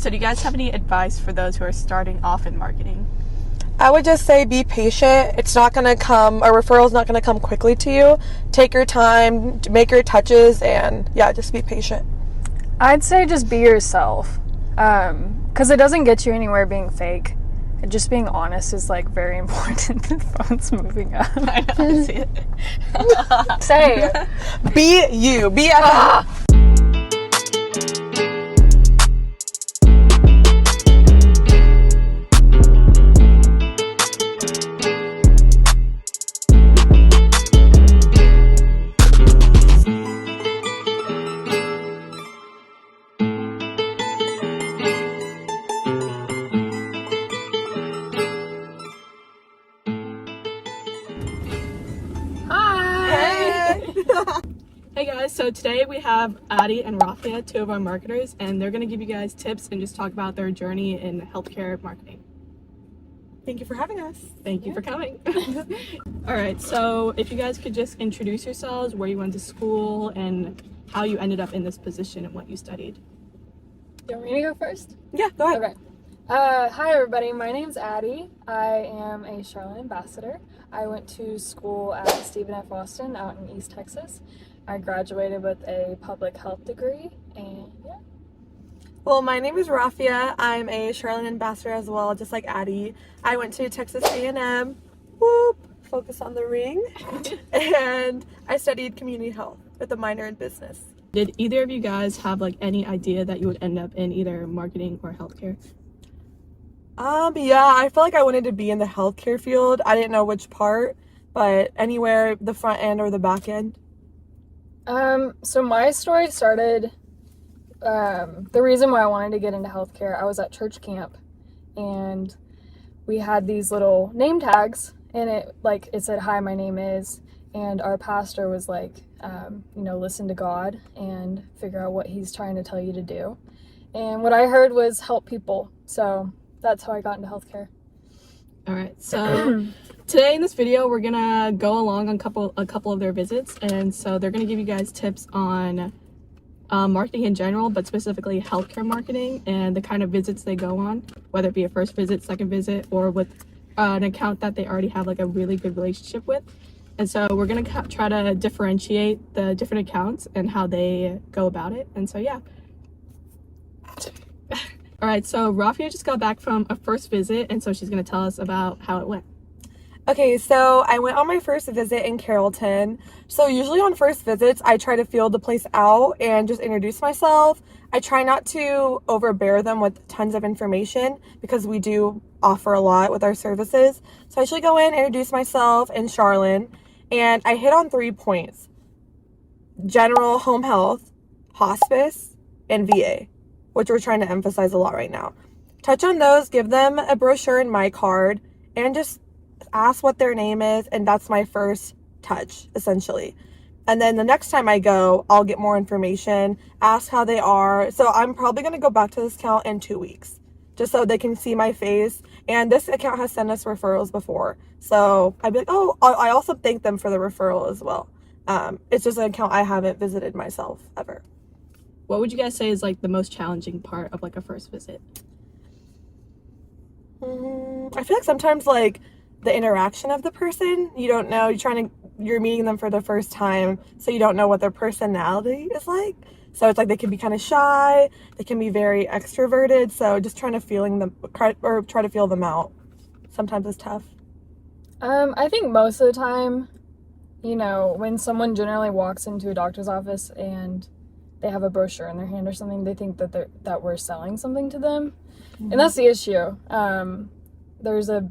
So do you guys have any advice for those who are starting off in marketing? I would just say be patient. It's not going to come, a referral's not going to come quickly to you. Take your time, make your touches, and yeah, just be patient. I'd say just be yourself, because it doesn't get you anywhere being fake. Just being honest is like very important. The phone's moving up. I know, I see it. Say Be you. Be Hey guys, so today we have Addie and Rafia, two of our marketers, and they're going to give you guys tips and just talk about their journey in healthcare marketing. Thank you for having us. Thank you for coming. All right, so if you guys could just introduce yourselves, where you went to school, and how you ended up in this position and what you studied. you want me to go first? Yeah, go ahead. Okay. Hi everybody, my name's Addie. I am a Charlin ambassador. I went to school at Stephen F. Austin out in East Texas. I graduated with a public health degree, and yeah. Well, my name is Rafia. I'm a Charlin ambassador as well, just like Addie. I went to Texas A&M. Whoop! Focus on the ring. And I studied community health with a minor in business. Did either of you guys have like any idea that you would end up in either marketing or healthcare? Yeah, I feel like I wanted to be in the healthcare field. I didn't know which part, but anywhere, the front end or the back end. So my story started, the reason why I wanted to get into healthcare, I was at church camp and we had these little name tags and it said, "Hi, my name is," and our pastor was like, listen to God and figure out what he's trying to tell you to do. And what I heard was help people. So that's how I got into healthcare. All right, so today in this video, we're gonna go along on a couple of their visits, and so they're gonna give you guys tips on marketing in general, but specifically healthcare marketing and the kind of visits they go on, whether it be a first visit, second visit, or with an account that they already have like a really good relationship with. And so we're gonna try to differentiate the different accounts and how they go about it. And so yeah. All right, so Rafia just got back from a first visit, and so she's going to tell us about how it went. Okay, so I went on my first visit in Carrollton. So usually on first visits, I try to feel the place out and just introduce myself. I try not to overbear them with tons of information because we do offer a lot with our services. So I usually go in, introduce myself and Charlin, and I hit on 3 points: general home health, hospice, and VA, which we're trying to emphasize a lot right now. Touch on those, give them a brochure and my card, and just ask what their name is, and that's my first touch, essentially. And then the next time I go, I'll get more information, ask how they are. So I'm probably going to go back to this account in 2 weeks, just so they can see my face. And this account has sent us referrals before. So I'd be like, oh, I also thank them for the referral as well. It's just an account I haven't visited myself ever. What would you guys say is like the most challenging part of like a first visit? I feel like sometimes like the interaction of the person, you don't know, you're meeting them for the first time, so you don't know what their personality is like. So it's like they can be kind of shy, they can be very extroverted. So just try to feel them out sometimes is tough. I think most of the time, when someone generally walks into a doctor's office and they have a brochure in their hand or something, they think that we're selling something to them. Mm-hmm. And that's the issue. There's a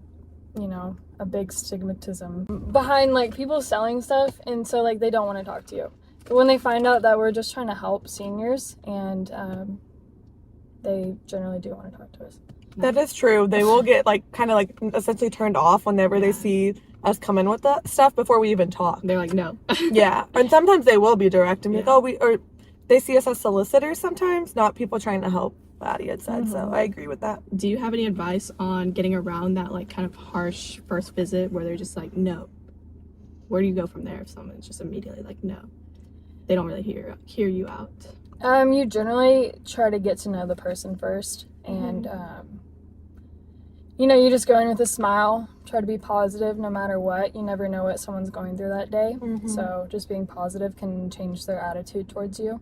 big stigmatism behind like people selling stuff, and so like they don't want to talk to you. But when they find out that we're just trying to help seniors, and they generally do want to talk to us. That is true. They will get like kind of like essentially turned off whenever they see us come in with that stuff before we even talk. They're like, no. Yeah. And sometimes they will be direct and be like, or they see us as solicitors sometimes, not people trying to help, Addie had said. Mm-hmm. So I agree with that. Do you have any advice on getting around that like kind of harsh first visit where they're just like, no? Where do you go from there if someone's just immediately like, no? They don't really hear you out. You generally try to get to know the person first, and you just go in with a smile, try to be positive no matter what. You never know what someone's going through that day, so just being positive can change their attitude towards you.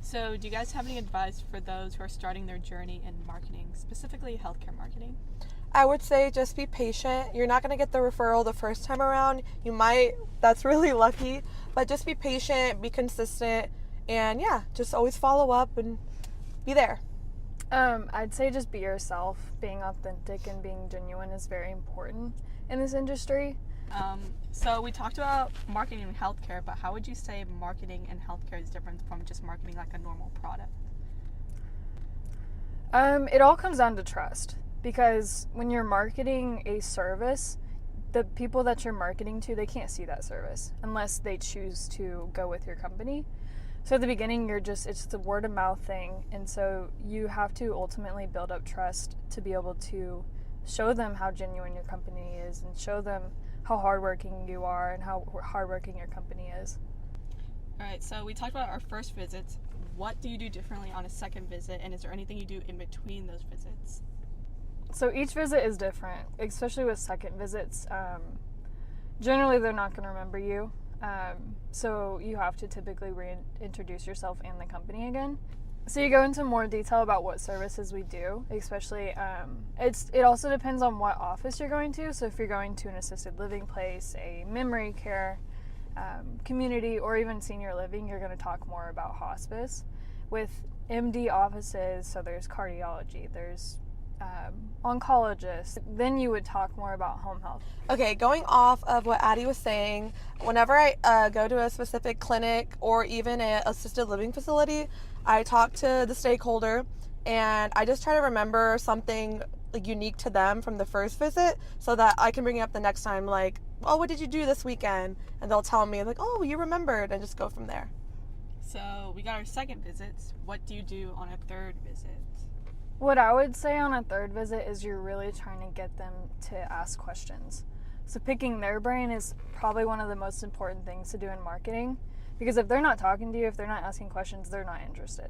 So do you guys have any advice for those who are starting their journey in marketing, specifically healthcare marketing? I would say just be patient. You're not going to get the referral the first time around. You might, that's really lucky, but just be patient, be consistent, and yeah, just always follow up and be there. I'd say just be yourself. Being authentic and being genuine is very important in this industry. So we talked about marketing in healthcare, but how would you say marketing in healthcare is different from just marketing like a normal product? It all comes down to trust, because when you're marketing a service, the people that you're marketing to, they can't see that service unless they choose to go with your company. So at the beginning, it's the word of mouth thing. And so you have to ultimately build up trust to be able to show them how genuine your company is and show them how hardworking you are and how hardworking your company is. All right, so we talked about our first visits. What do you do differently on a second visit, and is there anything you do in between those visits? So each visit is different, especially with second visits. Generally, they're not going to remember you. So you have to typically reintroduce yourself and the company again. So you go into more detail about what services we do, especially it also depends on what office you're going to. So if you're going to an assisted living place, a memory care community, or even senior living, you're going to talk more about hospice. With MD offices, so there's cardiology, there's oncologists, then you would talk more about home health. Okay, going off of what Addie was saying, whenever I go to a specific clinic or even an assisted living facility, I talk to the stakeholder and I just try to remember something like unique to them from the first visit so that I can bring it up the next time, like, oh, what did you do this weekend? And they'll tell me, like, oh, you remembered, and just go from there. So we got our second visits. What do you do on a third visit? What I would say on a third visit is you're really trying to get them to ask questions. So picking their brain is probably one of the most important things to do in marketing, because if they're not talking to you, if they're not asking questions, they're not interested.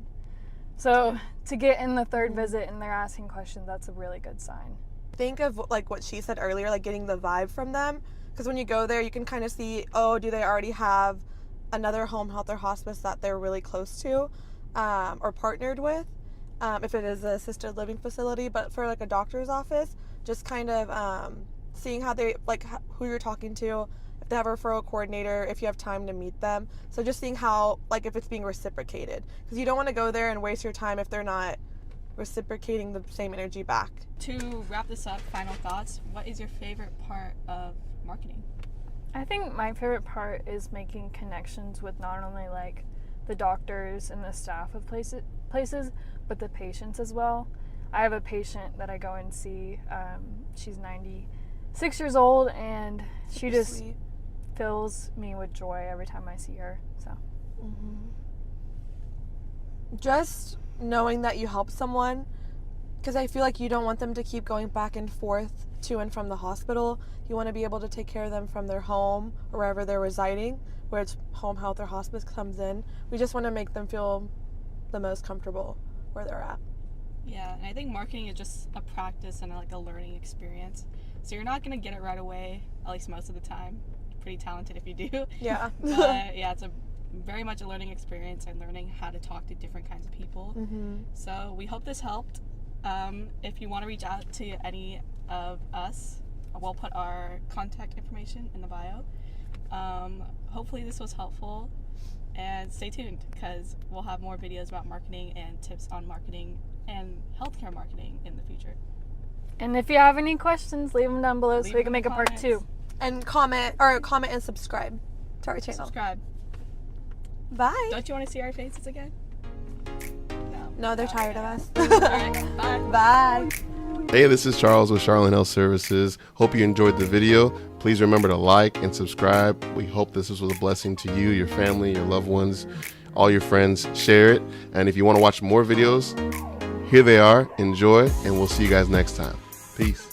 So to get in the third visit and they're asking questions, that's a really good sign. Think of like what she said earlier, like getting the vibe from them, because when you go there, you can kind of see, oh, do they already have another home health or hospice that they're really close to or partnered with, if it is an assisted living facility. But for like a doctor's office, just kind of seeing how they, like who you're talking to, if they have a referral coordinator, if you have time to meet them. So just seeing how, like, if it's being reciprocated, because you don't want to go there and waste your time if they're not reciprocating the same energy back. To wrap this up, final thoughts. What is your favorite part of marketing? I think my favorite part is making connections with not only like the doctors and the staff of places, but the patients as well. I have a patient that I go and see. She's 96 years old, and she just Sweet. fills me with joy every time I see her. So Just knowing that you help someone, because I feel like you don't want them to keep going back and forth to and from the hospital. You want to be able to take care of them from their home or wherever they're residing, where it's home health or hospice comes in. We just want to make them feel the most comfortable where they're at. Yeah, and I think marketing is just a practice and like a learning experience. So you're not going to get it right away, at least most of the time. Pretty talented if you do. Yeah. But yeah, it's very much a learning experience and learning how to talk to different kinds of people. So we hope this helped. If you want to reach out to any of us, we'll put our contact information in the bio. Hopefully this was helpful, and stay tuned because we'll have more videos about marketing and tips on marketing and healthcare marketing in the future. And if you have any questions, leave them down below so we can make a part 2. And comment and subscribe to our channel. Subscribe. Bye. Don't you want to see our faces again? No, they're tired of us. All right, bye. Bye. Hey, this is Charles with Charlin Health Services. Hope you enjoyed the video. Please remember to like and subscribe. We hope this was a blessing to you, your family, your loved ones, all your friends. Share it. And if you want to watch more videos, here they are. Enjoy, and we'll see you guys next time. Peace.